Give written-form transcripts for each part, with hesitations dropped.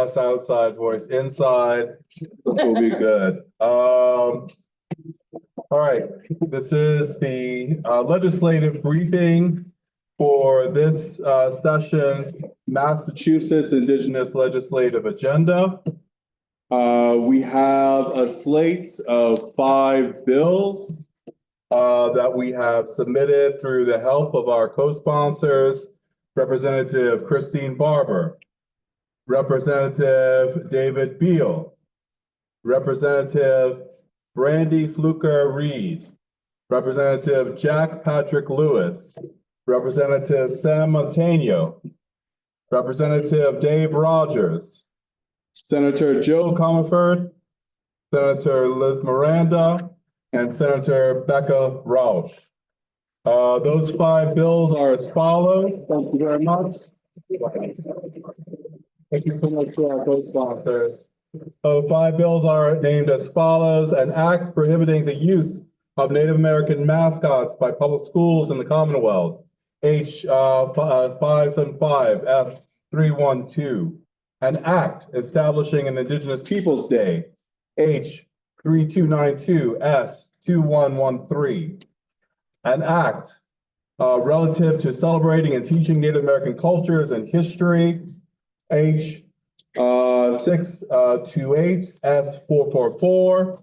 glass outside, voice inside. We'll be good. All right, this is the legislative briefing for this session's Massachusetts Indigenous Legislative Agenda. We have a slate of 5 bills that we have submitted through the help of our co-sponsors, Representative Christine Barber, Representative David Beal, Representative Brandy Fluker-Reed, Representative Jack Patrick Lewis, Representative Sam Montano, Representative Dave Rogers, Senator Joe Comerford, Senator Liz Miranda, and Senator Becca Rausch. Those 5 bills are as follows. Thank you very much. Thank you so much to our co-sponsors. 5 bills are named as follows: an act prohibiting the use of Native American mascots by public schools in the Commonwealth, H 575 S312. An act establishing an Indigenous Peoples Day, H 3292 S2113. An act relative to celebrating and teaching Native American cultures and history, H 628 S444.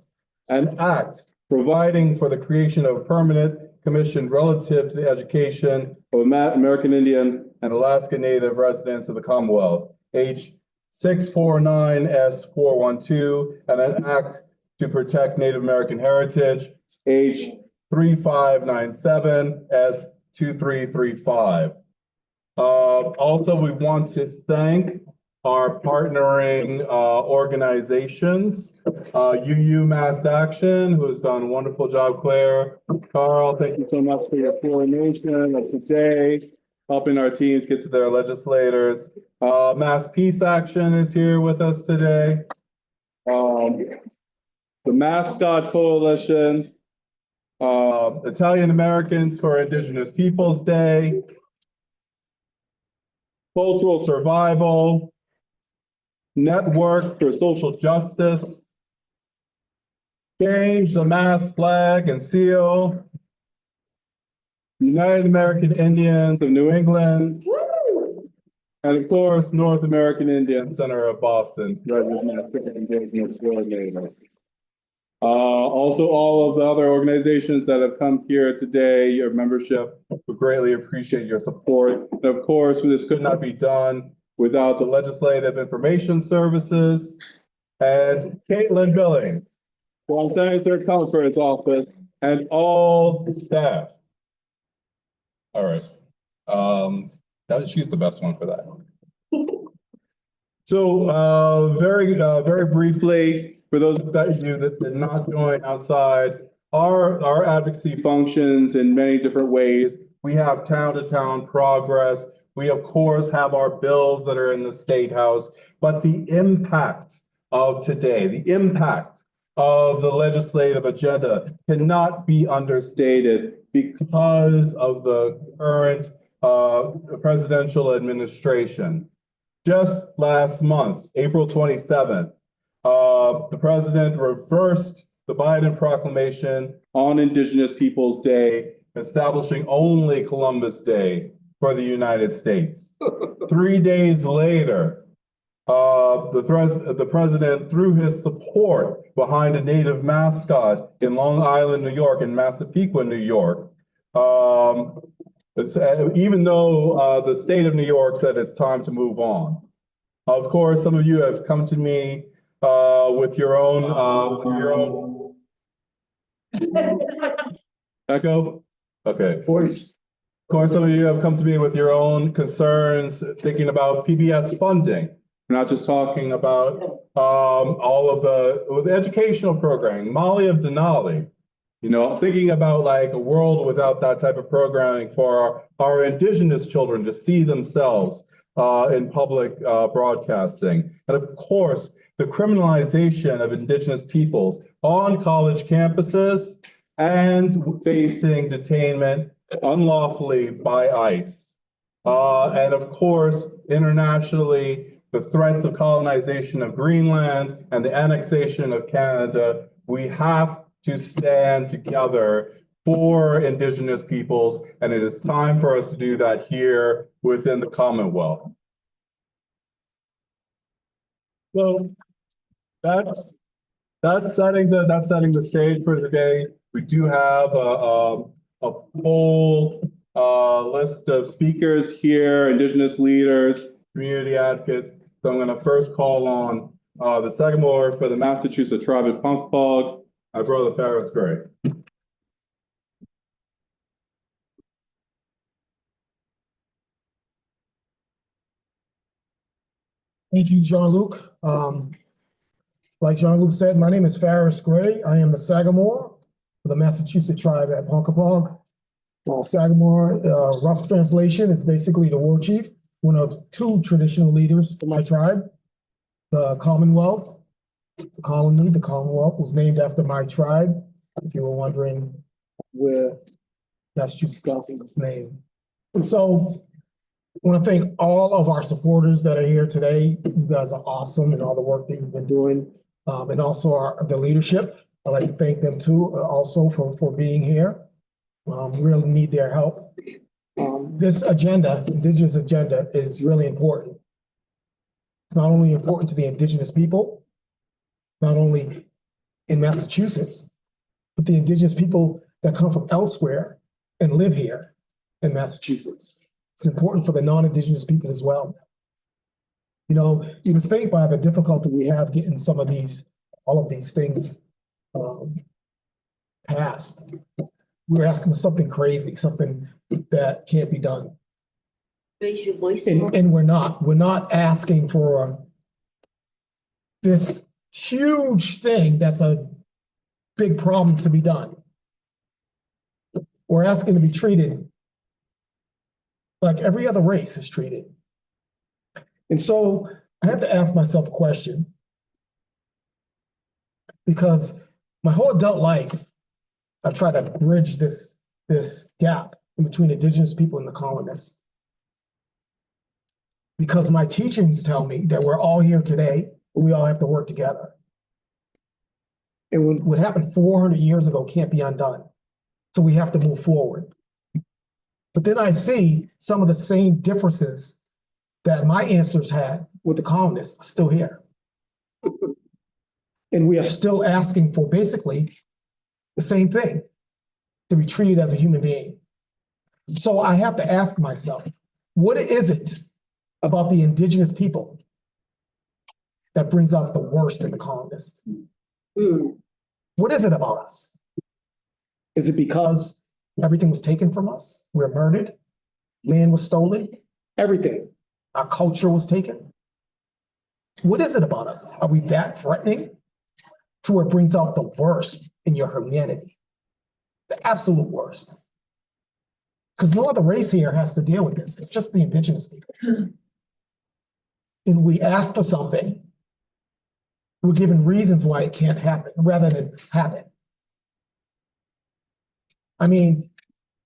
An act providing for the creation of a permanent commission relative to the education of American Indian and Alaska Native residents of the Commonwealth, H 649 S412, and an act to protect Native American heritage, H 3597 S2335. Also, we want to thank our partnering organizations, UU Mass Action, who has done a wonderful job. Claire, Carl, thank you so much for your coordination of today, helping our teams get to their legislators. Mass Peace Action is here with us today. The Mascot Coalition, Italian Americans for Indigenous Peoples Day, Cultural Survival, Network for Social Justice, Change the Mass Flag and Seal, United American Indians of New England, and of course, North American Indian Center of Boston, Indigenous Coordinator. Also, all of the other organizations that have come here today, your membership, we greatly appreciate your support. And of course, this could not be done without the Legislative Information Services and Caitlin Billing from Senator Comerford's office and all staff. All right. She's the best one for that. So very briefly, for those of you that did not join outside, our advocacy functions in many different ways. We have town-to-town progress. We, of course, have our bills that are in the State House, but the impact of today, the impact of the legislative agenda cannot be understated because of the current presidential administration. Just last month, April 27th, the president reversed the Biden proclamation on Indigenous Peoples Day, establishing only Columbus Day for the United States. 3 days later, the president threw his support behind a Native mascot in Long Island, New York, and Massapequa, New York. Even though the state of New York said it's time to move on. Of course, some of you have come to me with your own echo. Okay. Voice. Of course, some of you have come to me with your own concerns, thinking about PBS funding. We're not just talking about all of the educational programming, Molly of Denali. You know, thinking about like a world without that type of programming for our Indigenous children to see themselves in public broadcasting. And of course, the criminalization of Indigenous peoples on college campuses and facing detainment unlawfully by ICE. And of course, internationally, the threats of colonization of Greenland and the annexation of Canada, we have to stand together for Indigenous peoples, and it is time for us to do that here within the Commonwealth. So that's setting the stage for the day. We do have a full list of speakers here, Indigenous leaders, community advocates. So I'm going to first call on the Sagamore for the Massachusetts Tribe at Punkpog, my brother Ferris Gray. Thank you, Jean-Luc. Like Jean-Luc said, my name is Ferris Gray. I am the Sagamore for the Massachusetts Tribe at Punkpog. Sagamore, rough translation, is basically the war chief, one of two traditional leaders for my tribe. The Commonwealth, the colony, the Commonwealth was named after my tribe, if you were wondering where Massachusetts got its name. And so I want to thank all of our supporters that are here today. You guys are awesome and all the work that you've been doing. And also the leadership. I'd like to thank them too, also for being here. We really need their help. This agenda, Indigenous agenda, is really important. It's not only important to the Indigenous people, not only in Massachusetts, but the Indigenous people that come from elsewhere and live here in Massachusetts. It's important for the non-Indigenous people as well. You know, you would think by the difficulty we have getting all of these things passed, we're asking for something crazy, something that can't be done. Raise your voice. And we're not asking for this huge thing that's a big problem to be done. We're asking to be treated like every other race is treated. And so I have to ask myself a question, because my whole adult life, I've tried to bridge this gap in between Indigenous people and the colonists. Because my teachings tell me that we're all here today, but we all have to work together. And what happened 400 years ago can't be undone. So we have to move forward. But then I see some of the same differences that my ancestors had with the colonists still here. And we are still asking for basically the same thing, to be treated as a human being. So I have to ask myself, what is it about the Indigenous people that brings out the worst in the colonists? What is it about us? Is it because everything was taken from us? We're murdered, land was stolen, everything. Our culture was taken. What is it about us? Are we that threatening to where it brings out the worst in your humanity? The absolute worst. Because no other race here has to deal with this. It's just the Indigenous people. And we ask for something, we're given reasons why it can't happen rather than happen. I mean,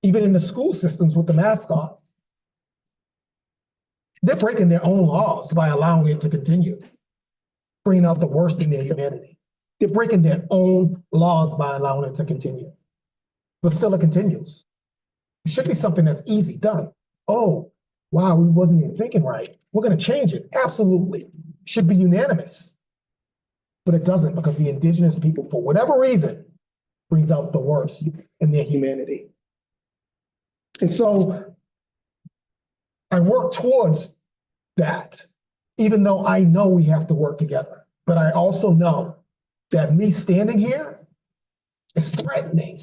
even in the school systems with the Mascot, they're breaking their own laws by allowing it to continue, bringing out the worst in their humanity. They're breaking their own laws by allowing it to continue. But still it continues. It should be something that's easy done. Oh, wow, we wasn't even thinking right. We're going to change it. Absolutely. Should be unanimous. But it doesn't, because the Indigenous people, for whatever reason, brings out the worst in their humanity. And so I work towards that, even though I know we have to work together. But I also know that me standing here is threatening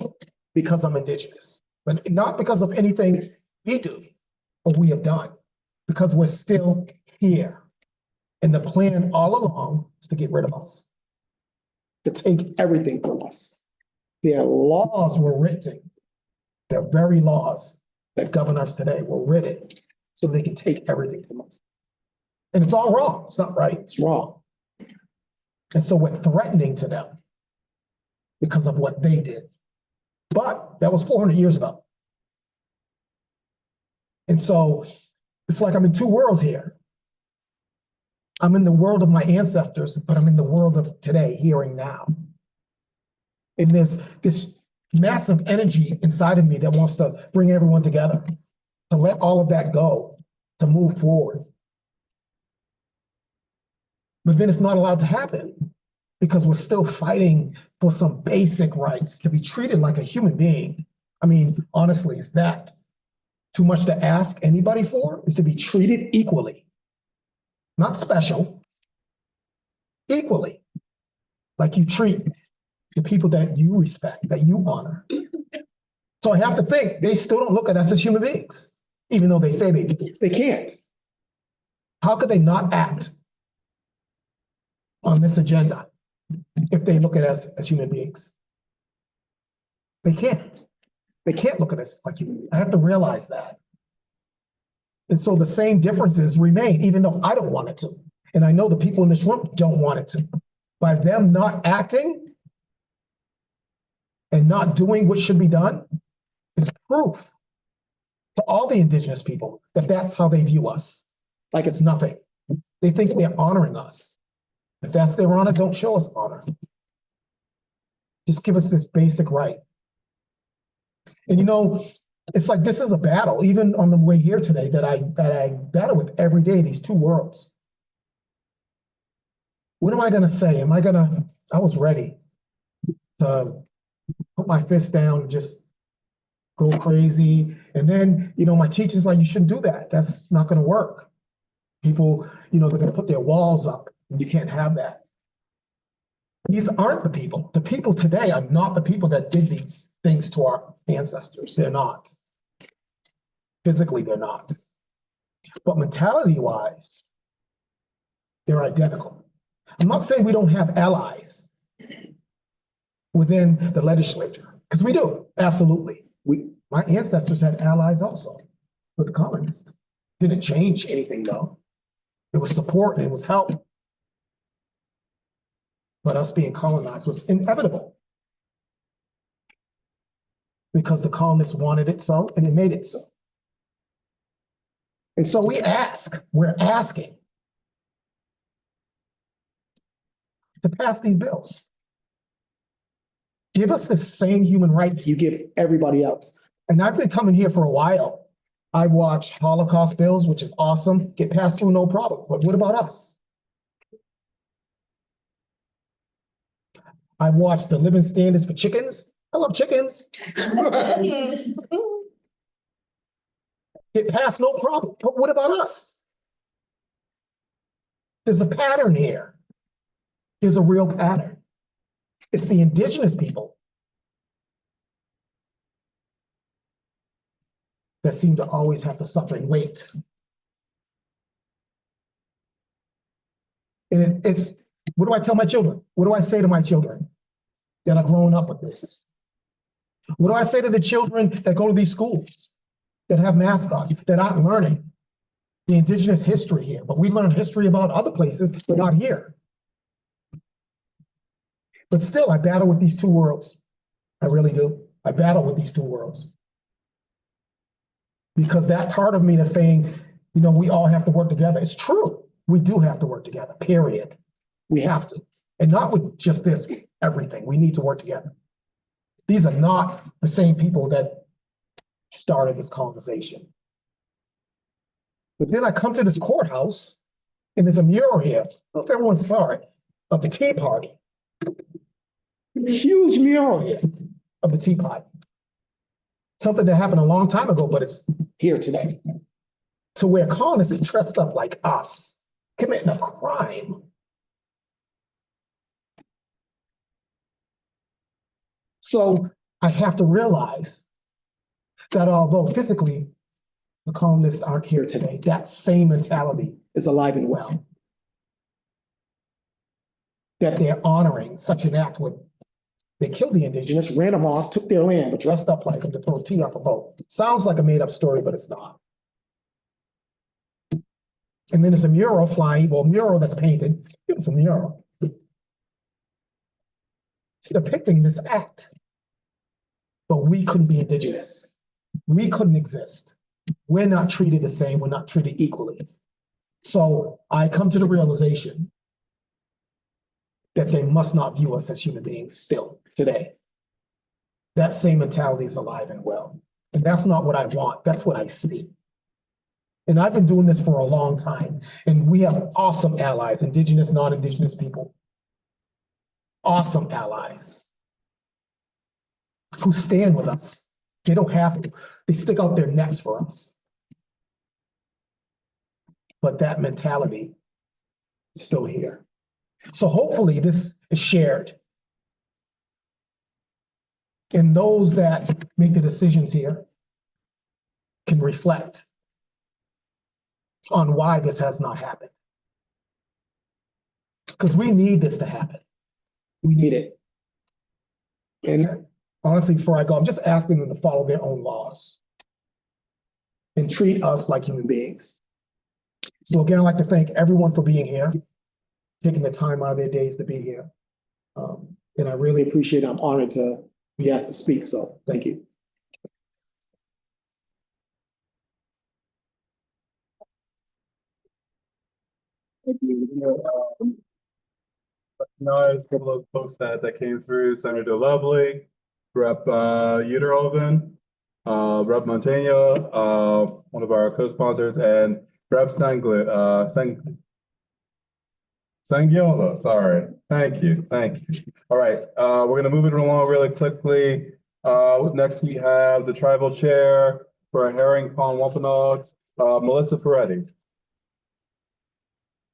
because I'm Indigenous, but not because of anything we do or we have done, because we're still here. And the plan all along is to get rid of us, to take everything from us. Their laws were written, the very laws that govern us today were written so they can take everything from us. And it's all wrong. It's not right. It's wrong. And so we're threatening to them because of what they did. But that was 400 years ago. And so it's like I'm in two worlds here. I'm in the world of my ancestors, but I'm in the world of today, here and now. And there's this massive energy inside of me that wants to bring everyone together, to let all of that go, to move forward. But then it's not allowed to happen because we're still fighting for some basic rights to be treated like a human being. I mean, honestly, is that too much to ask anybody for? Is to be treated equally, not special, equally, like you treat the people that you respect, that you honor. So I have to think they still don't look at us as human beings, even though they say they do. They can't. How could they not act on this agenda if they look at us as human beings? They can't. They can't look at us like human. I have to realize that. And so the same differences remain, even though I don't want it to. And I know the people in this room don't want it to. By them not acting and not doing what should be done is proof to all the Indigenous people that that's how they view us. Like it's nothing. They think they're honoring us. If that's their honor, don't show us honor. Just give us this basic right. And you know, it's like this is a battle, even on the way here today, that I battle with every day, these two worlds. What am I gonna say? I was ready to put my fist down and just go crazy. And then, you know, my teacher's like, you shouldn't do that. That's not gonna work. People, you know, they're gonna put their walls up and you can't have that. These aren't the people. The people today are not the people that did these things to our ancestors. They're not. Physically, they're not. But mentality-wise, they're identical. I'm not saying we don't have allies within the legislature, because we do, absolutely. My ancestors had allies also with the colonists. Didn't change anything though. It was support and it was help. But us being colonized was inevitable because the colonists wanted it so and it made it so. And so we're asking to pass these bills. Give us the same human right that you give everybody else. And I've been coming here for a while. I watched Holocaust bills, which is awesome, get passed through no problem. But what about us? I've watched the living standards for chickens. I love chickens. Get passed no problem. But what about us? There's a pattern here. There's a real pattern. It's the Indigenous people that seem to always have to suffer and wait. And it's, what do I tell my children? What do I say to my children that are growing up with this? What do I say to the children that go to these schools, that have mascots, that aren't learning the Indigenous history here? But we learn history about other places, but not here. But still, I battle with these two worlds. I really do. I battle with these two worlds. Because that part of me that's saying, you know, we all have to work together. It's true. We do have to work together, period. We have to. And not with just this, everything. We need to work together. These are not the same people that started this colonization. But then I come to this courthouse, and there's a mural here. I don't know if everyone saw it, of the Tea Party. Huge mural here of the Tea Party. Something that happened a long time ago, but it's here today. To where colonists are dressed up like us, committing a crime. So I have to realize that although physically the colonists aren't here today, that same mentality is alive and well. That they're honoring such an act with, they killed the Indigenous, ran them off, took their land, but dressed up like them to throw tea off a boat. Sounds like a made up story, but it's not. And then there's a mural flying, well, mural that's painted, beautiful mural. It's depicting this act. But we couldn't be Indigenous. We couldn't exist. We're not treated the same. We're not treated equally. So I come to the realization that they must not view us as human beings still today. That same mentality is alive and well. And that's not what I want. That's what I see. And I've been doing this for a long time. And we have awesome allies, Indigenous, non-Indigenous people. Awesome allies who stand with us. They don't have to. They stick out their necks for us. But that mentality is still here. So hopefully this is shared. And those that make the decisions here can reflect on why this has not happened. Because we need this to happen. We need it. And honestly, before I go, I'm just asking them to follow their own laws and treat us like human beings. So again, I'd like to thank everyone for being here, taking the time out of their days to be here. And I really appreciate it. I'm honored to be asked to speak, so thank you. Thank you. Recognize a couple of folks that came through: Senator Lovely, Rep. Uterhoven, Rep. Montaigne, one of our co-sponsors, and Rep. Sangiola, sorry. Thank you. All right, we're gonna move it along really quickly. Next we have the tribal chair for Herring Pond Wampanoag, Melissa Ferretti.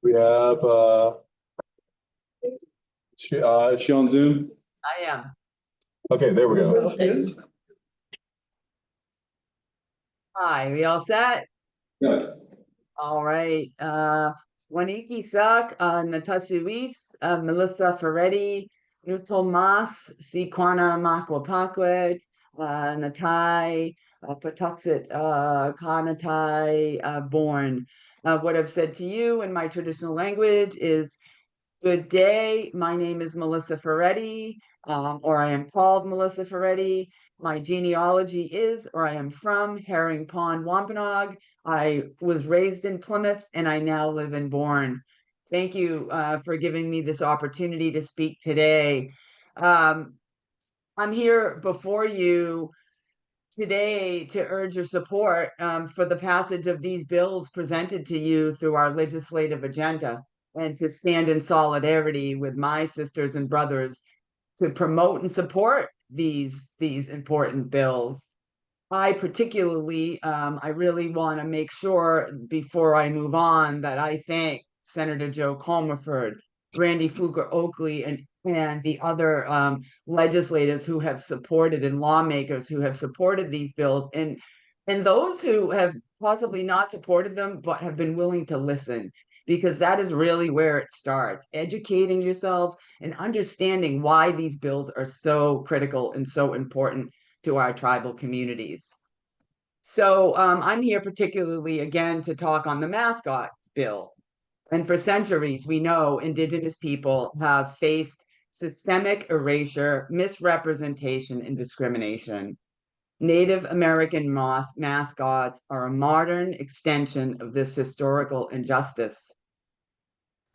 We have, is she on Zoom? I am. Okay, there we go. Hi, we all set? Yes. All right. Waniki Sak, Natasuis, Melissa Ferretti, Nutomas, Sikwana Makwapakwet, Natai, Patuxet, Kanatai, born. What I've said to you in my traditional language is, good day. My name is Melissa Ferretti, or I am called Melissa Ferretti. My genealogy is, or I am from, Herring Pond, Wampanoag. I was raised in Plymouth and I now live in Bourne. Thank you for giving me this opportunity to speak today. I'm here before you today to urge your support for the passage of these bills presented to you through our legislative agenda, and to stand in solidarity with my sisters and brothers to promote and support these important bills. I particularly, I really want to make sure before I move on that I thank Senator Joe Comerford, Randy Fluker Oakley, and the other legislators who have supported, and lawmakers who have supported these bills, and those who have possibly not supported them but have been willing to listen, because that is really where it starts, educating yourselves and understanding why these bills are so critical and so important to our tribal communities. So I'm here particularly again to talk on the Mascot bill. And for centuries, we know Indigenous people have faced systemic erasure, misrepresentation, and discrimination. Native American mascots are a modern extension of this historical injustice,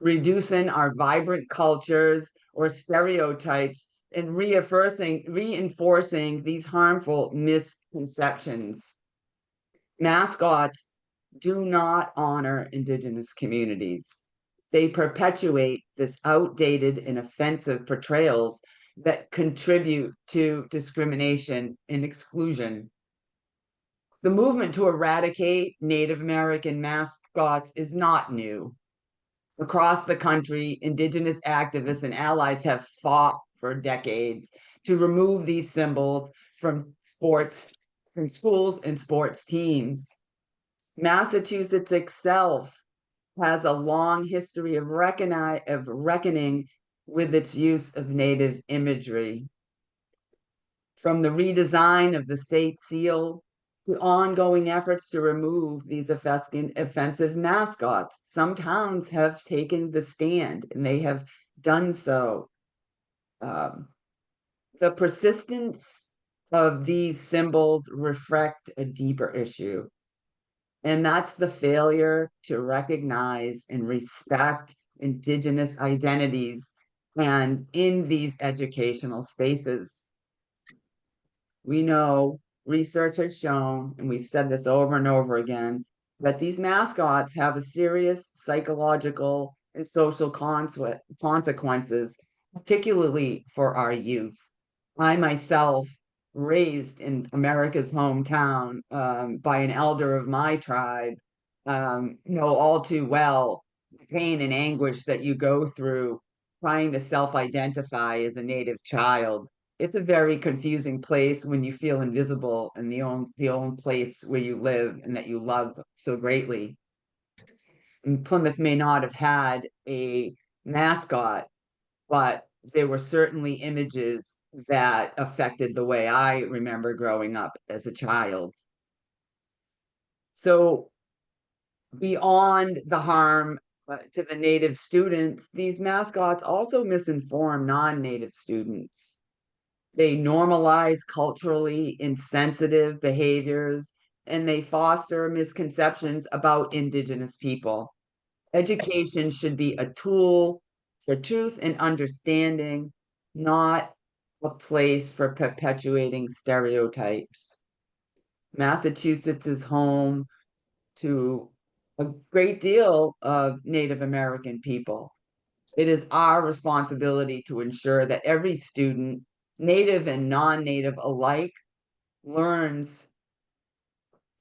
reducing our vibrant cultures or stereotypes and reinforcing these harmful misconceptions. Mascots do not honor Indigenous communities. They perpetuate this outdated and offensive portrayals that contribute to discrimination and exclusion. The movement to eradicate Native American mascots is not new. Across the country, Indigenous activists and allies have fought for decades to remove these symbols from schools and sports teams. Massachusetts itself has a long history of reckoning with its use of Native imagery. From the redesign of the state seal to ongoing efforts to remove these offensive mascots, some towns have taken the stand, and they have done so. The persistence of these symbols reflect a deeper issue. And that's the failure to recognize and respect Indigenous identities and in these educational spaces. We know research has shown, and we've said this over and over again, that these mascots have a serious psychological and social consequences, particularly for our youth. I myself, raised in America's hometown by an elder of my tribe, know all too well the pain and anguish that you go through trying to self-identify as a Native child. It's a very confusing place when you feel invisible in the own place where you live and that you love so greatly. And Plymouth may not have had a mascot, but there were certainly images that affected the way I remember growing up as a child. So beyond the harm to the Native students, these mascots also misinform non-Native students. They normalize culturally insensitive behaviors, and they foster misconceptions about Indigenous people. Education should be a tool for truth and understanding, not a place for perpetuating stereotypes. Massachusetts is home to a great deal of Native American people. It is our responsibility to ensure that every student, Native and non-Native alike, learns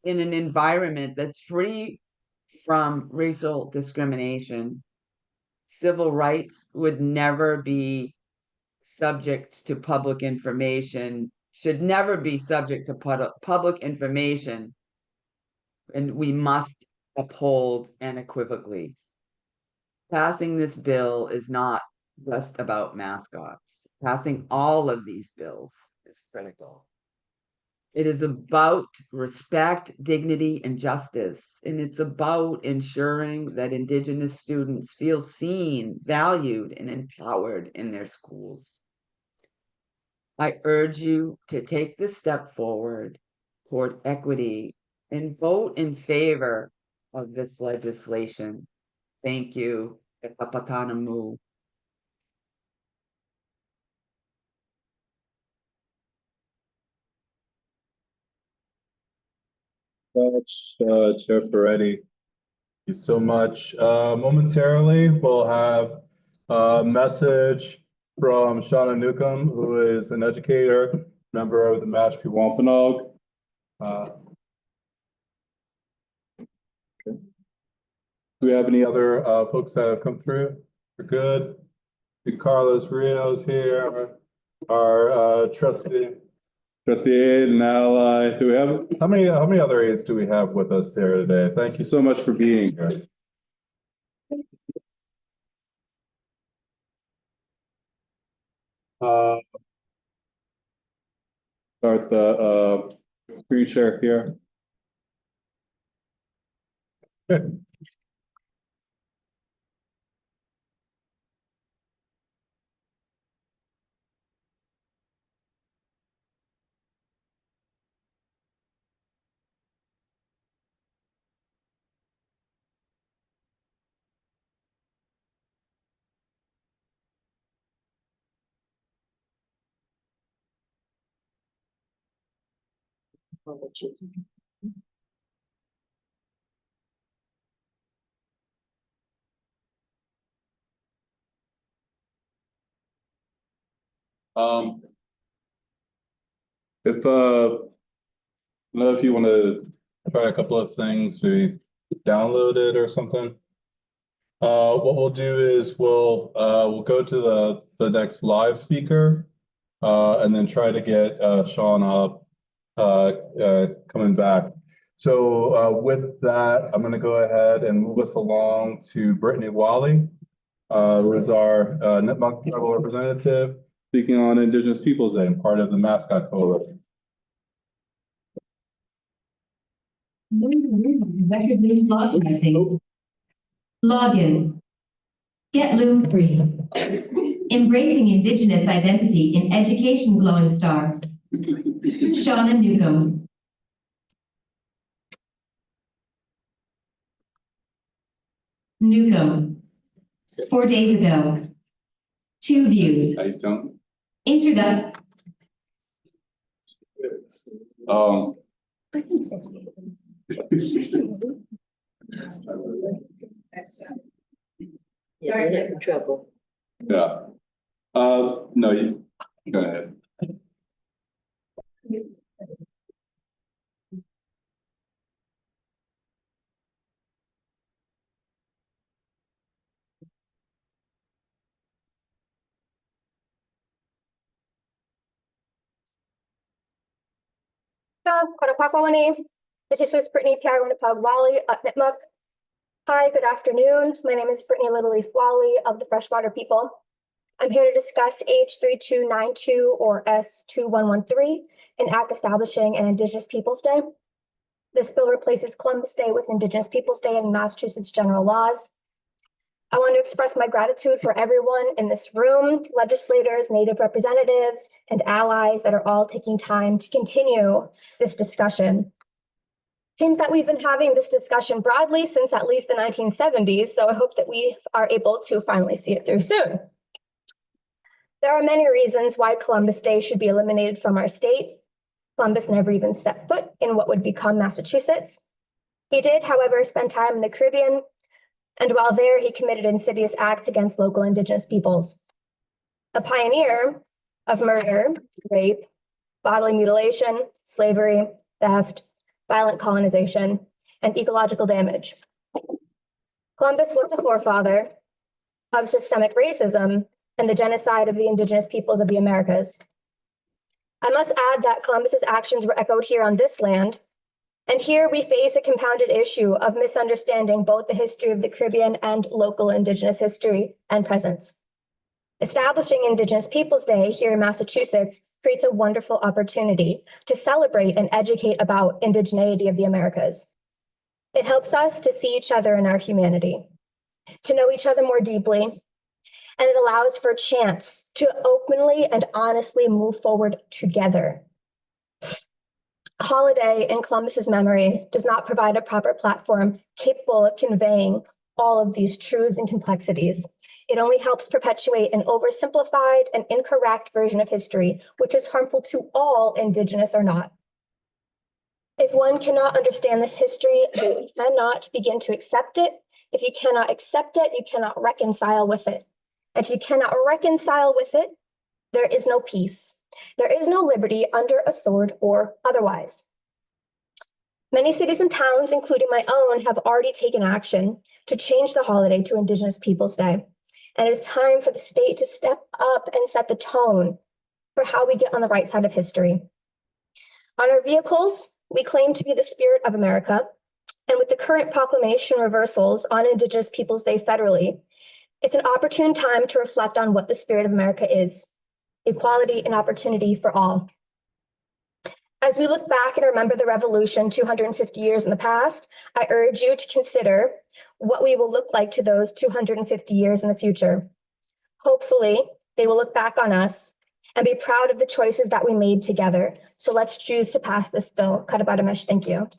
in an environment that's free from racial discrimination. Civil rights would never be subject to public information, should never be subject to public information, and we must uphold unequivocally. Passing this bill is not just about mascots. Passing all of these bills is critical. It is about respect, dignity, and justice. And it's about ensuring that Indigenous students feel seen, valued, and empowered in their schools. I urge you to take this step forward toward equity and vote in favor of this legislation. Thank you. E Papatana Mu. Much, Chair Ferretti. Thank you so much. Momentarily, we'll have a message from Shauna Newcomb, who is an educator, member of the Mashpee Wampanoag. Okay. Do we have any other folks that have come through? We're good. Carlos Rios here, our trustee aide and ally. Do we have how many other aides do we have with us here today? Thank you so much for being here. Start the screen share here. If I don't know if you want to try a couple of things, maybe download it or something. What we'll do is we'll go to the next live speaker, and then try to get Sean up coming back. So with that, I'm going to go ahead and move us along to Brittany Wally, who is our Nipmuc tribal representative, speaking on Indigenous Peoples Day and part of the Mascot Coalition. Record loom log pricing. Login. Get loom free. Embracing Indigenous identity in education glowing star. Shauna Newcomb. Newcomb. 4 days ago. 2 views. I don't. Introduction. Yeah, they're having trouble. Yeah. No, you go ahead. Karapakwani, this is Brittany Piaronapag Wally at Nipmuc. Hi, good afternoon. My name is Brittany Littleleaf Wally of the Freshwater People. I'm here to discuss H3292 or S2113, an act establishing an Indigenous Peoples Day. This bill replaces Columbus Day with Indigenous Peoples Day in Massachusetts general laws. I want to express my gratitude for everyone in this room, legislators, Native representatives, and allies that are all taking time to continue this discussion. Seems that we've been having this discussion broadly since at least the 1970s, so I hope that we are able to finally see it through soon. There are many reasons why Columbus Day should be eliminated from our state. Columbus never even stepped foot in what would become Massachusetts. He did, however, spend time in the Caribbean, and while there, he committed insidious acts against local Indigenous peoples. A pioneer of murder, rape, bodily mutilation, slavery, theft, violent colonization, and ecological damage. Columbus was a forefather of systemic racism and the genocide of the Indigenous peoples of the Americas. I must add that Columbus's actions were echoed here on this land, and here we face a compounded issue of misunderstanding both the history of the Caribbean and local Indigenous history and presence. Establishing Indigenous Peoples Day here in Massachusetts creates a wonderful opportunity to celebrate and educate about indigeneity of the Americas. It helps us to see each other in our humanity, to know each other more deeply, and it allows for a chance to openly and honestly move forward together. A holiday in Columbus's memory does not provide a proper platform capable of conveying all of these truths and complexities. It only helps perpetuate an oversimplified and incorrect version of history, which is harmful to all, Indigenous or not. If one cannot understand this history, you cannot begin to accept it. If you cannot accept it, you cannot reconcile with it. And if you cannot reconcile with it, there is no peace. There is no liberty under a sword or otherwise. Many cities and towns, including my own, have already taken action to change the holiday to Indigenous Peoples Day. And it is time for the state to step up and set the tone for how we get on the right side of history. On our vehicles, we claim to be the spirit of America. And with the current proclamation reversals on Indigenous Peoples Day federally, it's an opportune time to reflect on what the spirit of America is: equality and opportunity for all. As we look back and remember the revolution 250 years in the past, I urge you to consider what we will look like to those 250 years in the future. Hopefully, they will look back on us and be proud of the choices that we made together. So let's choose to pass this bill. Karabadamesh, thank you.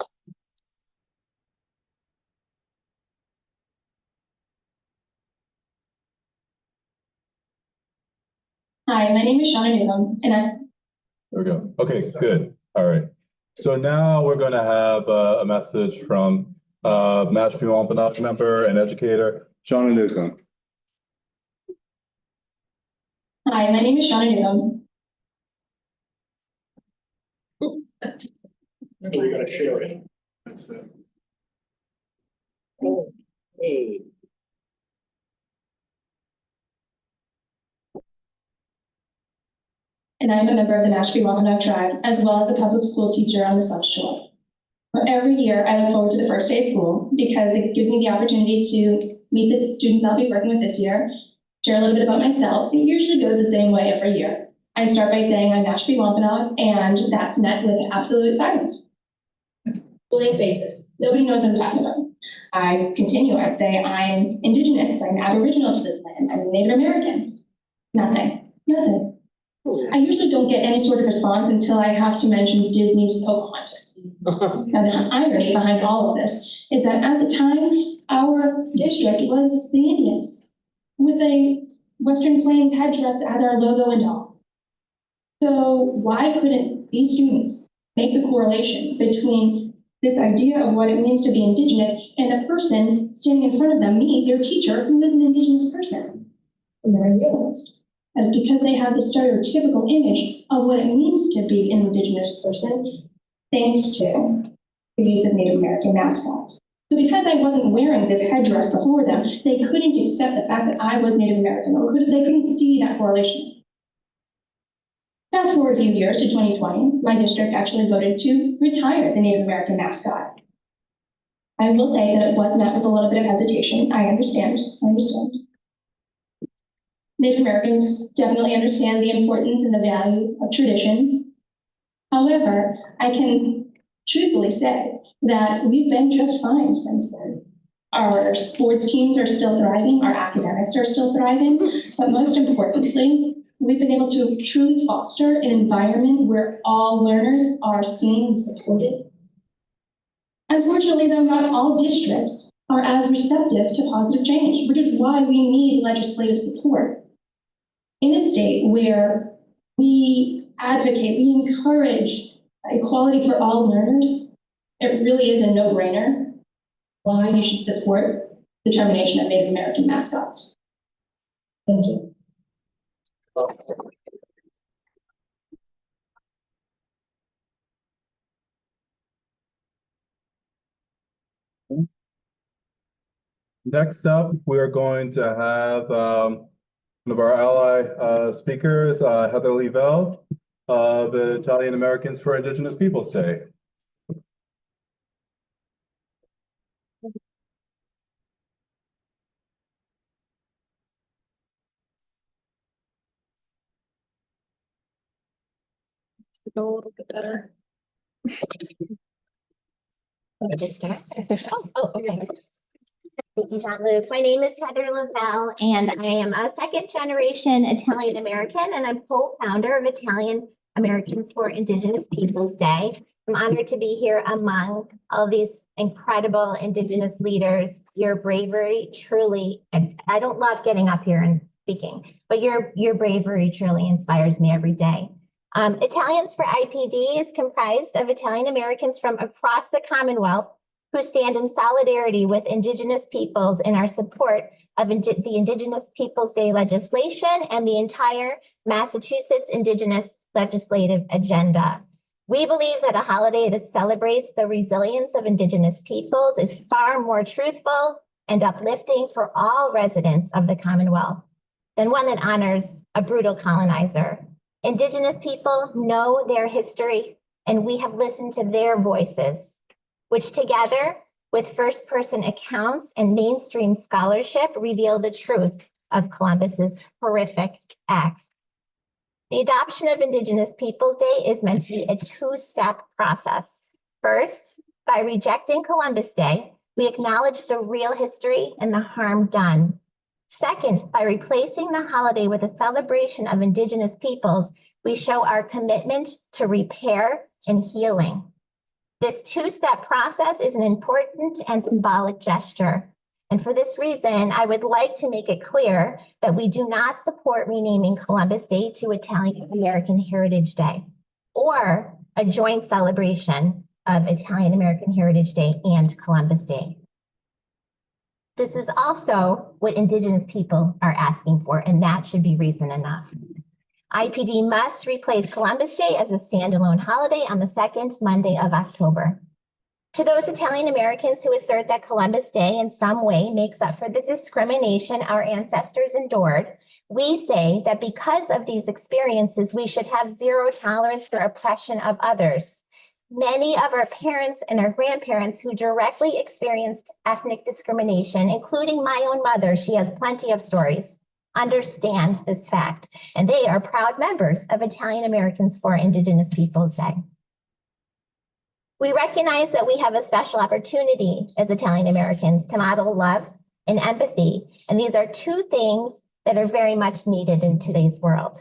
Hi, my name is Shauna Newham, and I'm There we go. Okay, good. All right. So now we're going to have a message from Mashpee Wampanoag member and educator, Shauna Newcomb. Hi, my name is Shauna Newham. We're gonna share it. That's it. Hey, And I'm a member of the Mashpee Wampanoag tribe, as well as a public school teacher on the South Shore. Every year, I look forward to the first day of school because it gives me the opportunity to meet the students I'll be working with this year, share a little bit about myself. It usually goes the same way every year. I start by saying I'm Mashpee Wampanoag, and that's met with absolute silence. Blank faces. Nobody knows what I'm talking about. I continue. I say I'm Indigenous. I'm Aboriginal to this land. I'm Native American. Nothing. Nothing. I usually don't get any sort of response until I have to mention Disney's Pocahontas. Now, the irony behind all of this is that at the time, our district was the Indians with a Western Plains headdress as our logo and all. So why couldn't these students make the correlation between this idea of what it means to be Indigenous and the person standing in front of them, me, their teacher, who is an Indigenous person? And then I realized that it's because they have the stereotypical image of what it means to be an Indigenous person, thanks to the use of Native American mascots. So because I wasn't wearing this headdress before them, they couldn't accept the fact that I was Native American, or they couldn't see that correlation. Fast forward a few years to 2020, my district actually voted to retire the Native American mascot. I will say that it was met with a little bit of hesitation. I understand. Native Americans definitely understand the importance and the value of traditions. However, I can truthfully say that we've been just fine since then. Our sports teams are still thriving, our academics are still thriving, but most importantly, we've been able to truly foster an environment where all learners are seen and supported. Unfortunately, though, not all districts are as receptive to positive change, which is why we need legislative support. In a state where we advocate, we encourage equality for all learners, it really is a no-brainer why you should support the termination of Native American mascots. Thank you. Next up, we're going to have one of our ally speakers, Heather Levell of the Italian Americans for Indigenous Peoples Day. Go a little bit better. Let me just start. Oh, okay. Thank you, Jean-Luc. My name is Heather Lavelle, and I am a second-generation Italian American, and I'm co-founder of Italian Americans for Indigenous Peoples Day. I'm honored to be here among all these incredible Indigenous leaders. Your bravery truly, and I don't love getting up here and speaking, but your bravery truly inspires me every day. Italians for IPD is comprised of Italian Americans from across the Commonwealth who stand in solidarity with Indigenous peoples in our support of the Indigenous Peoples Day legislation and the entire Massachusetts Indigenous legislative agenda. We believe that a holiday that celebrates the resilience of Indigenous peoples is far more truthful and uplifting for all residents of the Commonwealth than one that honors a brutal colonizer. Indigenous people know their history, and we have listened to their voices, which together with first-person accounts and mainstream scholarship reveal the truth of Columbus's horrific acts. The adoption of Indigenous Peoples Day is meant to be a two-step process. First, by rejecting Columbus Day, we acknowledge the real history and the harm done. Second, by replacing the holiday with a celebration of Indigenous peoples, we show our commitment to repair and healing. This two-step process is an important and symbolic gesture. And for this reason, I would like to make it clear that we do not support renaming Columbus Day to Italian American Heritage Day or a joint celebration of Italian American Heritage Day and Columbus Day. This is also what Indigenous people are asking for, and that should be reason enough. IPD must replace Columbus Day as a standalone holiday on the second Monday of October. To those Italian Americans who assert that Columbus Day in some way makes up for the discrimination our ancestors endured, we say that because of these experiences, we should have zero tolerance for oppression of others. Many of our parents and our grandparents who directly experienced ethnic discrimination, including my own mother, she has plenty of stories, understand this fact, and they are proud members of Italian Americans for Indigenous Peoples Day. We recognize that we have a special opportunity as Italian Americans to model love and empathy, and these are two things that are very much needed in today's world.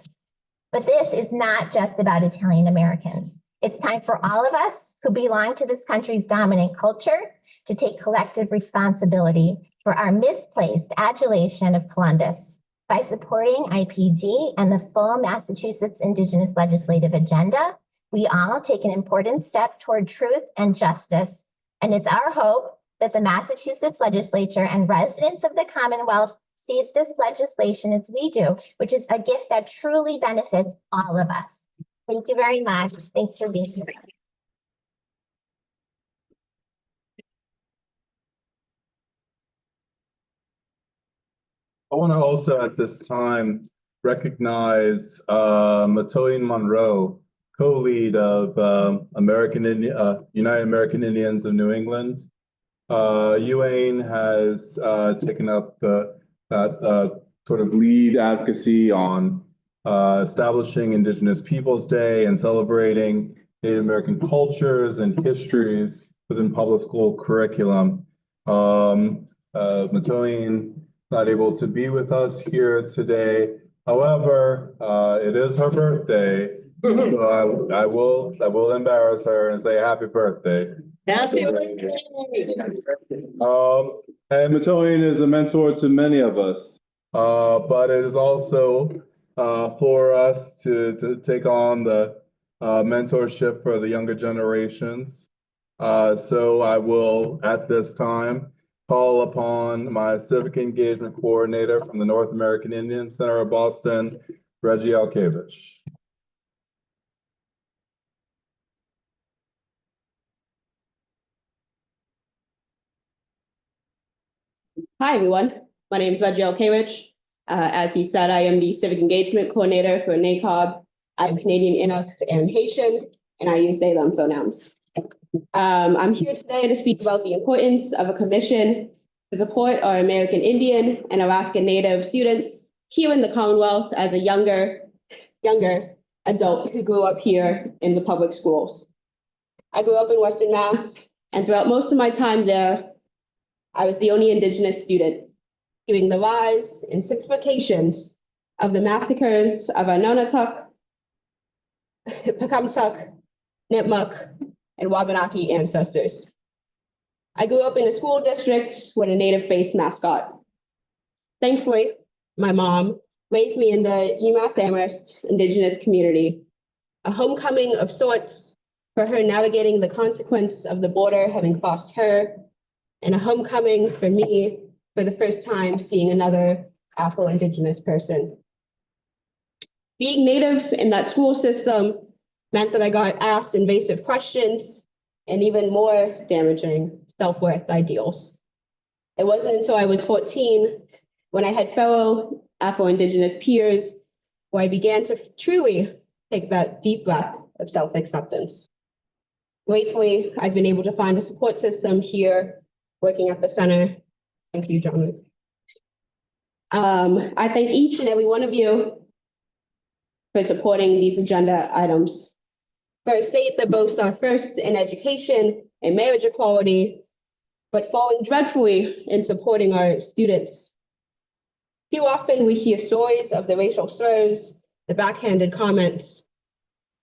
But this is not just about Italian Americans. It's time for all of us who belong to this country's dominant culture to take collective responsibility for our misplaced adulation of Columbus by supporting IPD and the full Massachusetts Indigenous legislative agenda. We all take an important step toward truth and justice, and it's our hope that the Massachusetts legislature and residents of the Commonwealth see this legislation as we do, which is a gift that truly benefits all of us. Thank you very much. Thanks for being here. I want to also at this time recognize Matoyin Monroe, co-lead of United American Indians of New England. UAIN has taken up that sort of lead advocacy on establishing Indigenous Peoples Day and celebrating Native American cultures and histories within public school curriculum. Matoyin not able to be with us here today. However, it is her birthday, so I will embarrass her and say happy birthday. Happy birthday. And Matoyin is a mentor to many of us, but it is also for us to take on the mentorship for the younger generations. So I will, at this time, call upon my civic engagement coordinator from the North American Indian Center of Boston, Reggie Alkevich. Hi, everyone. My name is Reggie Alkevich. As he said, I am the civic engagement coordinator for NAICOB. I'm Canadian, Inuk, and Haitian, and I use they, them pronouns. I'm here today to speak about the importance of a commission to support our American Indian and Alaska Native students here in the Commonwealth as a younger adult who grew up here in the public schools. I grew up in Western Mass, and throughout most of my time there, I was the only Indigenous student, hearing the lies and simplifications of the massacres of our Nonotuck, Pecumtuck, Nipmuc, and Wabanaki ancestors. I grew up in a school district with a Native-based mascot. Thankfully, my mom raised me in the UMass Amherst Indigenous community, a homecoming of sorts for her navigating the consequence of the border having crossed her, and a homecoming for me for the first time seeing another Afro-Indigenous person. Being Native in that school system meant that I got asked invasive questions and even more damaging self-worth ideals. It wasn't until I was 14 when I had fellow Afro-Indigenous peers where I began to truly take that deep breath of self-acceptance. Gratefully, I've been able to find a support system here working at the center. Thank you, John. I thank each and every one of you for supporting these agenda items. For a state that boasts our first in education and marriage equality, but falling dreadfully in supporting our students. Too often we hear stories of the racial slurs, the backhanded comments,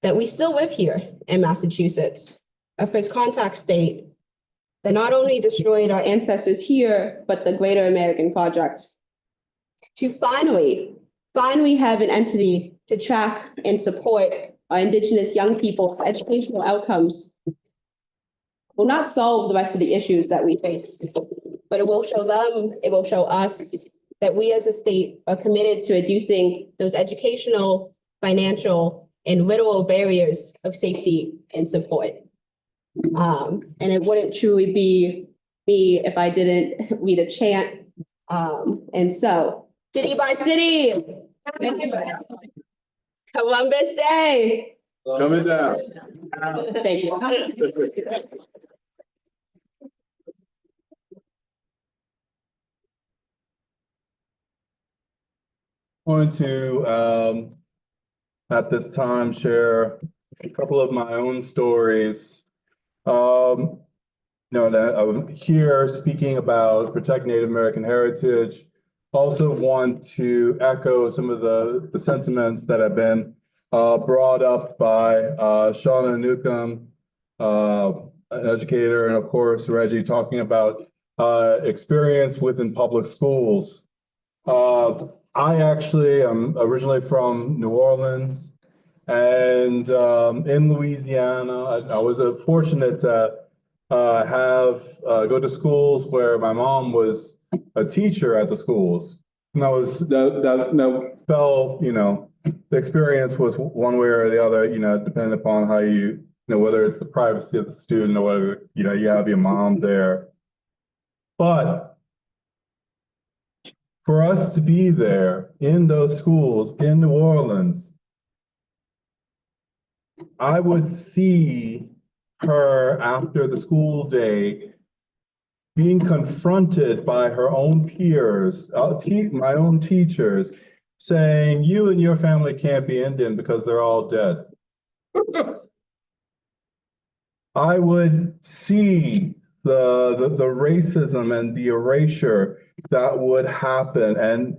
that we still live here in Massachusetts, a first contact state that not only destroyed our ancestors here, but the greater American project. To finally have an entity to track and support our Indigenous young people's educational outcomes will not solve the rest of the issues that we face, but it will show them, it will show us that we as a state are committed to reducing those educational, financial, and literal barriers of safety and support. And it wouldn't truly be me if I didn't lead a chant. And so, city by city, Columbus Day. It's coming down. Thank you. I'm going to, at this time, share a couple of my own stories. I'm here speaking about protect Native American heritage. Also want to echo some of the sentiments that have been brought up by Shauna Newcomb, an educator, and of course, Reggie talking about experience within public schools. I actually am originally from New Orleans, and in Louisiana, I was fortunate to go to schools where my mom was a teacher at the schools. And that fell, the experience was one way or the other, depending upon how whether it's the privacy of the student or whether, you have your mom there. But for us to be there in those schools in New Orleans, I would see her after the school day being confronted by her own peers, my own teachers, saying, you and your family can't be Indian because they're all dead. I would see the racism and the erasure that would happen. And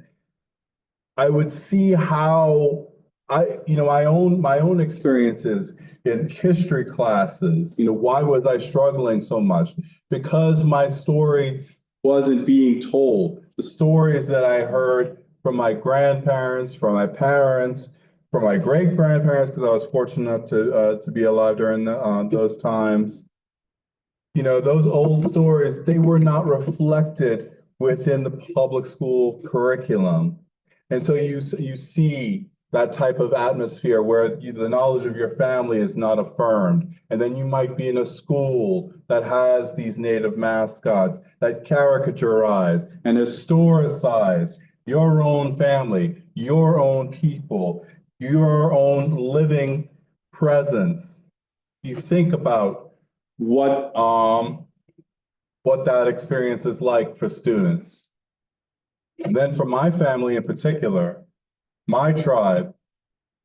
I would see how my own experiences in history classes, why was I struggling so much? Because my story wasn't being told. The stories that I heard from my grandparents, from my parents, from my great-grandparents, because I was fortunate to be alive during those times. Those old stories, they were not reflected within the public school curriculum. And so you see that type of atmosphere where the knowledge of your family is not affirmed. And then you might be in a school that has these native mascots that caricaturize and historicize your own family, your own people, your own living presence. You think about what that experience is like for students. And then for my family in particular, my tribe,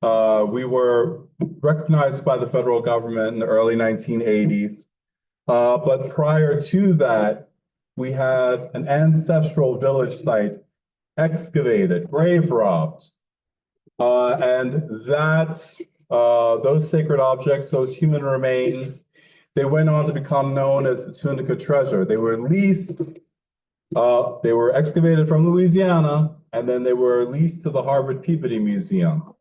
we were recognized by the federal government in the early 1980s. But prior to that, we had an ancestral village site excavated, grave robbed. And those sacred objects, those human remains, they went on to become known as the Tunica treasure. They were excavated from Louisiana, and then they were leased to the Harvard Peabody Museum.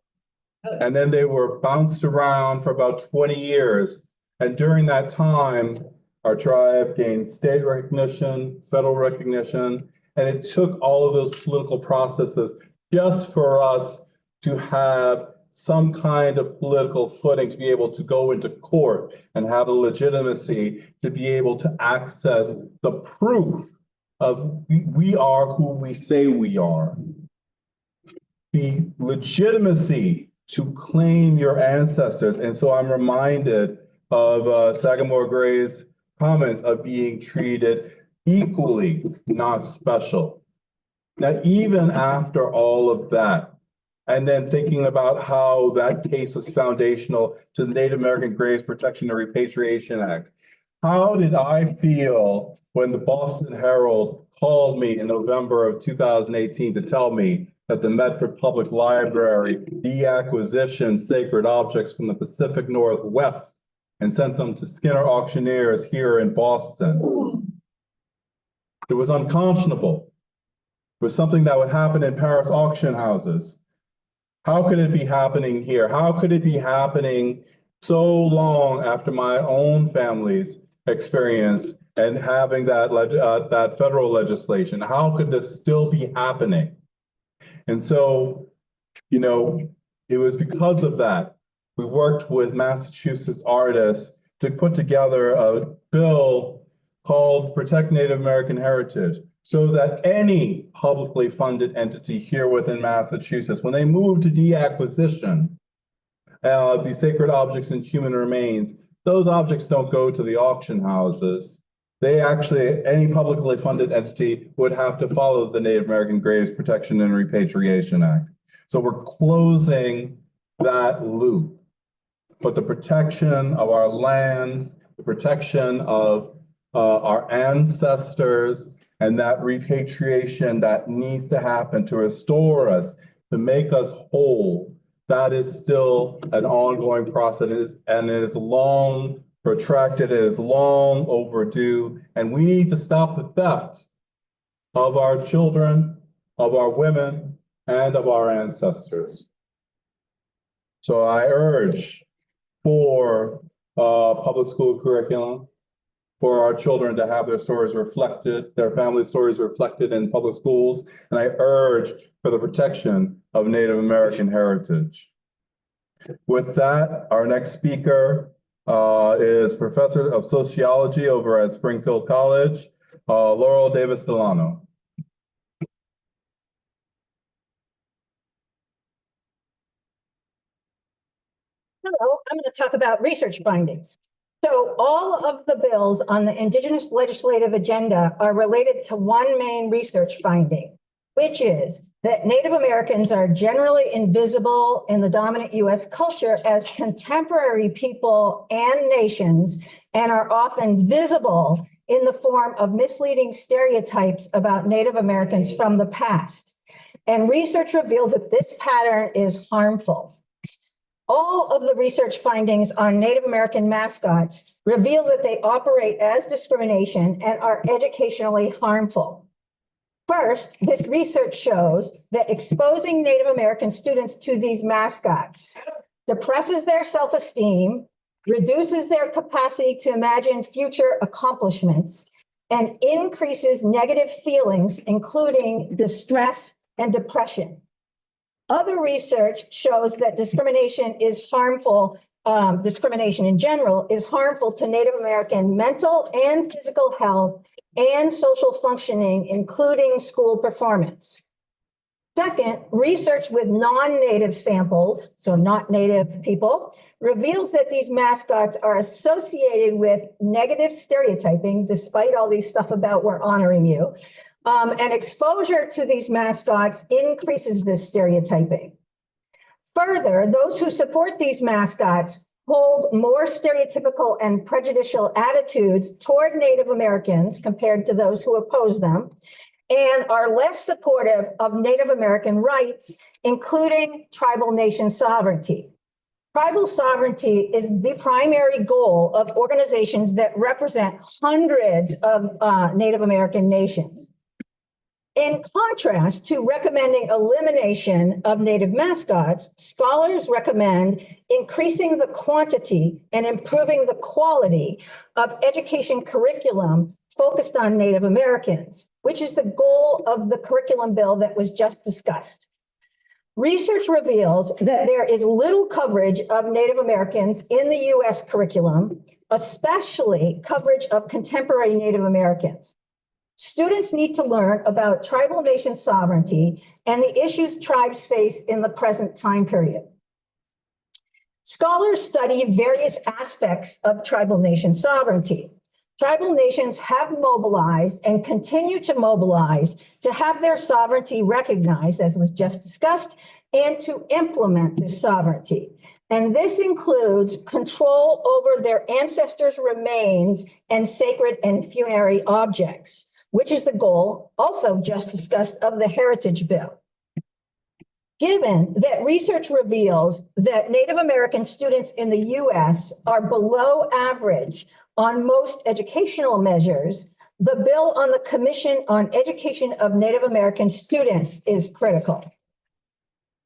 And then they were bounced around for about 20 years. And during that time, our tribe gained state recognition, federal recognition, and it took all of those political processes just for us to have some kind of political footing to be able to go into court and have the legitimacy to be able to access the proof of we are who we say we are. The legitimacy to claim your ancestors. And so I'm reminded of Sagamore Gray's comments of being treated equally, not special. Now, even after all of that, and then thinking about how that case was foundational to the Native American Graves Protection and Repatriation Act, how did I feel when the Boston Herald called me in November of 2018 to tell me that the Medford Public Library deacquisitioned sacred objects from the Pacific Northwest and sent them to Skinner auctioneers here in Boston? It was unconscionable. It was something that would happen in Paris auction houses. How could it be happening here? How could it be happening so long after my own family's experience and having that federal legislation? How could this still be happening? And so, it was because of that, we worked with Massachusetts artists to put together a bill called Protect Native American Heritage, so that any publicly funded entity here within Massachusetts, when they move to deacquisition these sacred objects and human remains, those objects don't go to the auction houses. Any publicly funded entity would have to follow the Native American Graves Protection and Repatriation Act. So we're closing that loop. But the protection of our lands, the protection of our ancestors, and that repatriation that needs to happen to restore us, to make us whole, that is still an ongoing process, and it is long protracted, it is long overdue, and we need to stop the theft of our children, of our women, and of our ancestors. So I urge for public school curriculum, for our children to have their stories reflected, their family stories reflected in public schools, and I urge for the protection of Native American heritage. With that, our next speaker is Professor of Sociology over at Springfield College, Laurel Davis Delano. Hello, I'm going to talk about research findings. So all of the bills on the Indigenous legislative agenda are related to one main research finding, which is that Native Americans are generally invisible in the dominant US culture as contemporary people and nations, and are often visible in the form of misleading stereotypes about Native Americans from the past. And research reveals that this pattern is harmful. All of the research findings on Native American mascots reveal that they operate as discrimination and are educationally harmful. First, this research shows that exposing Native American students to these mascots depresses their self-esteem, reduces their capacity to imagine future accomplishments, and increases negative feelings, including distress and depression. Other research shows that discrimination is harmful. Discrimination in general is harmful to Native American mental and physical health and social functioning, including school performance. Second, research with non-Native samples, so not Native people, reveals that these mascots are associated with negative stereotyping, despite all these stuff about we're honoring you. And exposure to these mascots increases this stereotyping. Further, those who support these mascots hold more stereotypical and prejudicial attitudes toward Native Americans compared to those who oppose them, and are less supportive of Native American rights, including tribal nation sovereignty. Tribal sovereignty is the primary goal of organizations that represent hundreds of Native American nations. In contrast to recommending elimination of Native mascots, scholars recommend increasing the quantity and improving the quality of education curriculum focused on Native Americans, which is the goal of the curriculum bill that was just discussed. Research reveals that there is little coverage of Native Americans in the US curriculum, especially coverage of contemporary Native Americans. Students need to learn about tribal nation sovereignty and the issues tribes face in the present time period. Scholars study various aspects of tribal nation sovereignty. Tribal nations have mobilized and continue to mobilize to have their sovereignty recognized, as was just discussed, and to implement this sovereignty. And this includes control over their ancestors' remains and sacred and funerary objects, which is the goal, also just discussed, of the Heritage Bill. Given that research reveals that Native American students in the US are below average on most educational measures, the bill on the Commission on Education of Native American Students is critical.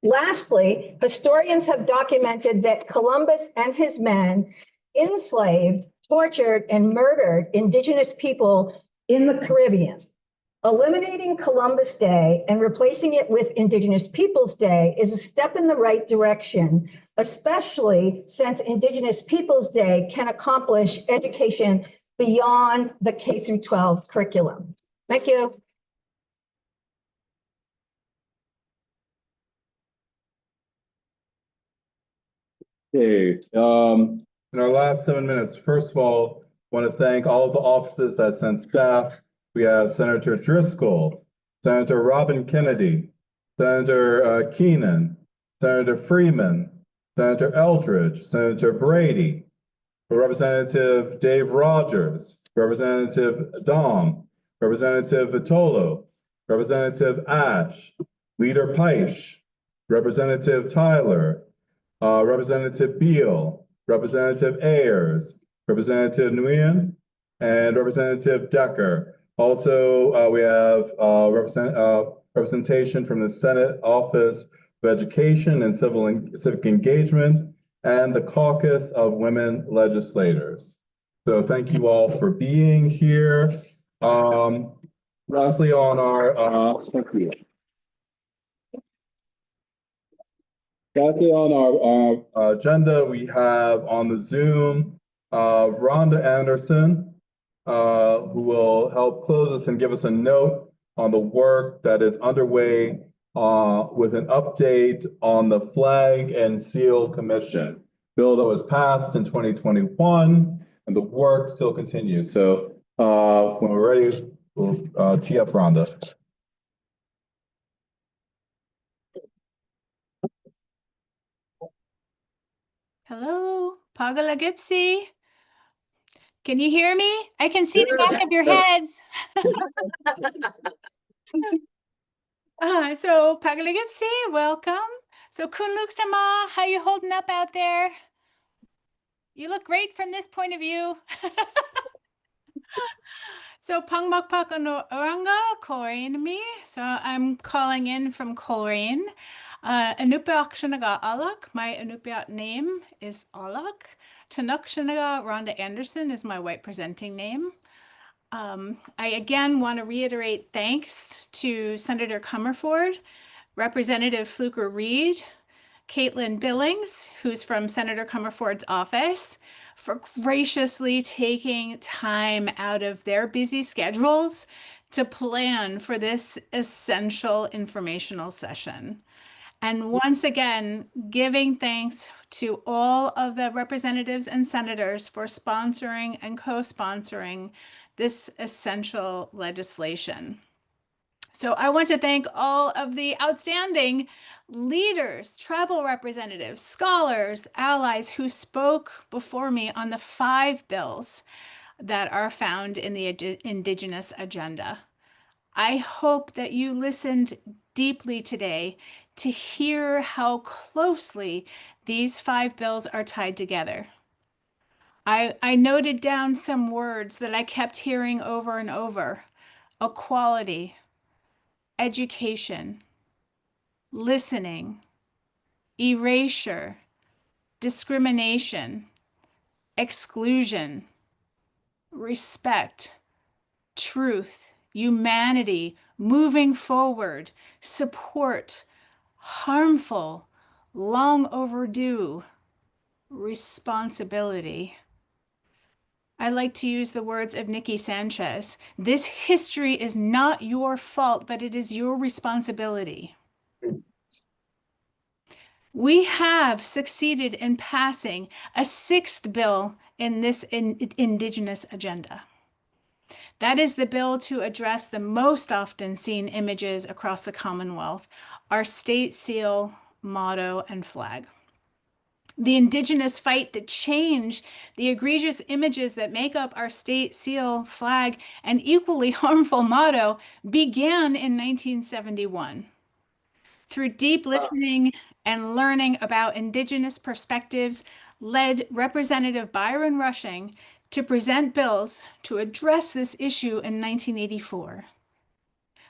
Lastly, historians have documented that Columbus and his men enslaved, tortured, and murdered Indigenous people in the Caribbean. Eliminating Columbus Day and replacing it with Indigenous Peoples Day is a step in the right direction, especially since Indigenous Peoples Day can accomplish education beyond the K through 12 curriculum. Thank you. Okay, in our last 7 minutes, first of all, I want to thank all of the offices that sent staff. We have Senator Driscoll, Senator Robin Kennedy, Senator Keenan, Senator Freeman, Senator Eldridge, Senator Brady, Representative Dave Rogers, Representative Dom, Representative Vitolo, Representative Ash, Leader Peisch, Representative Tyler, Representative Beal, Representative Ayers, Representative Nguyen, and Representative Decker. Also, we have representation from the Senate Office of Education and Civic Engagement and the Caucus of Women Legislators. So thank you all for being here. Lastly, on our agenda, we have on the Zoom Rhonda Anderson, who will help close us and give us a note on the work that is underway with an update on the Flag and Seal Commission bill that was passed in 2021, and the work still continues. So when we're ready, we'll tee up Rhonda. Hello, Pagalagipsy. Can you hear me? I can see the back of your heads. So Pagalagipsy, welcome. So Kunluk Sama, how you holding up out there? You look great from this point of view. So Pangmakpak Oranga, Coleraine me. So I'm calling in from Coleraine. Anupiak Shanaga Alak. My Anupiat name is Alak. Tanuk Shanaga Rhonda Anderson is my white presenting name. I again want to reiterate thanks to Senator Comerford, Representative Fluker Reed, Caitlin Billings, who's from Senator Comerford's office, for graciously taking time out of their busy schedules to plan for this essential informational session. And once again, giving thanks to all of the representatives and senators for sponsoring and co-sponsoring this essential legislation. So I want to thank all of the outstanding leaders, tribal representatives, scholars, allies who spoke before me on the 5 bills that are found in the Indigenous agenda. I hope that you listened deeply today to hear how closely these 5 bills are tied together. I noted down some words that I kept hearing over and over: equality, education, listening, erasure, discrimination, exclusion, respect, truth, humanity, moving forward, support, harmful, long overdue, responsibility. I like to use the words of Nikki Sanchez. This history is not your fault, but it is your responsibility. We have succeeded in passing a 6th bill in this Indigenous agenda. That is the bill to address the most often seen images across the Commonwealth, our state seal, motto, and flag. The Indigenous fight to change the egregious images that make up our state seal, flag, and equally harmful motto began in 1971. Through deep listening and learning about Indigenous perspectives, led Representative Byron Rushing to present bills to address this issue in 1984.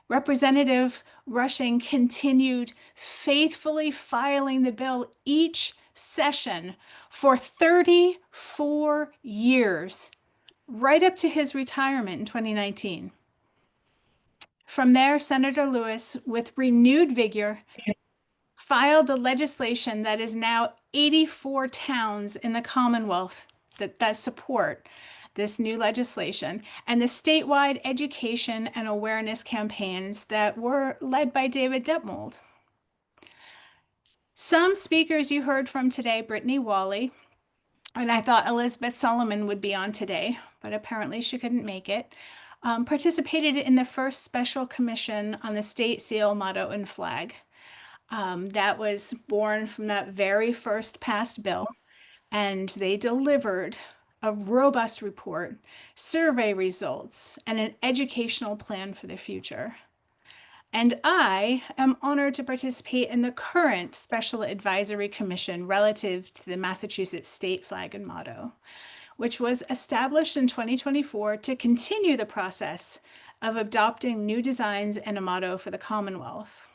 Representative Rushing continued faithfully filing the bill each session for 34 years, right up to his retirement in 2019. From there, Senator Lewis, with renewed vigor, filed the legislation that is now 84 towns in the Commonwealth that support this new legislation, and the statewide education and awareness campaigns that were led by David Detmold. Some speakers you heard from today, Brittany Wally, and I thought Elizabeth Solomon would be on today, but apparently she couldn't make it, participated in the first special commission on the state seal, motto, and flag. That was born from that very first passed bill, and they delivered a robust report, survey results, and an educational plan for the future. And I am honored to participate in the current Special Advisory Commission relative to the Massachusetts state flag and motto. which was established in 2024 to continue the process of adopting new designs and a motto for the Commonwealth.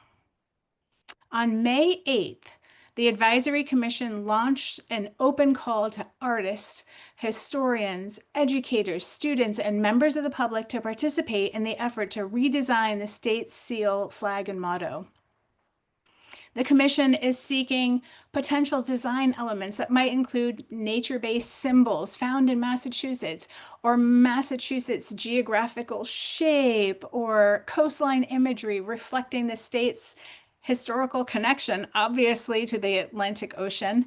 On May 8th, the Advisory Commission launched an open call to artists, historians, educators, students, and members of the public to participate in the effort to redesign the state's seal, flag, and motto. The Commission is seeking potential design elements that might include nature-based symbols found in Massachusetts, or Massachusetts' geographical shape, or coastline imagery reflecting the state's historical connection, obviously, to the Atlantic Ocean.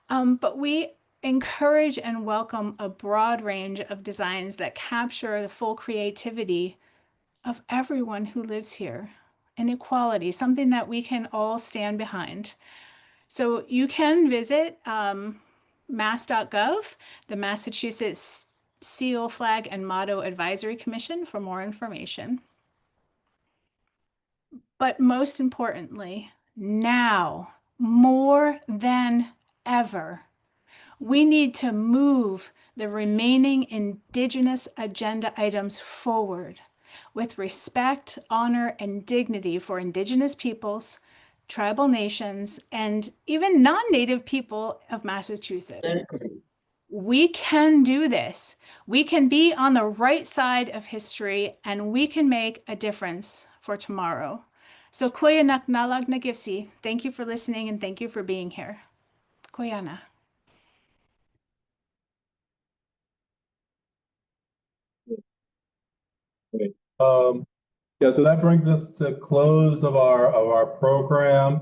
But we encourage and welcome a broad range of designs that capture the full creativity of everyone who lives here. And equality, something that we can all stand behind. So you can visit mass.gov, the Massachusetts Seal, Flag, and Motto Advisory Commission, for more information. But most importantly, now, more than ever, we need to move the remaining Indigenous agenda items forward with respect, honor, and dignity for Indigenous peoples, tribal nations, and even non-Native people of Massachusetts. We can do this. We can be on the right side of history, and we can make a difference for tomorrow. So Koyanak Nalag Nagivsi, thank you for listening and thank you for being here. Koyana. Yeah, so that brings us to close of our program.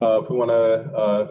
If we want to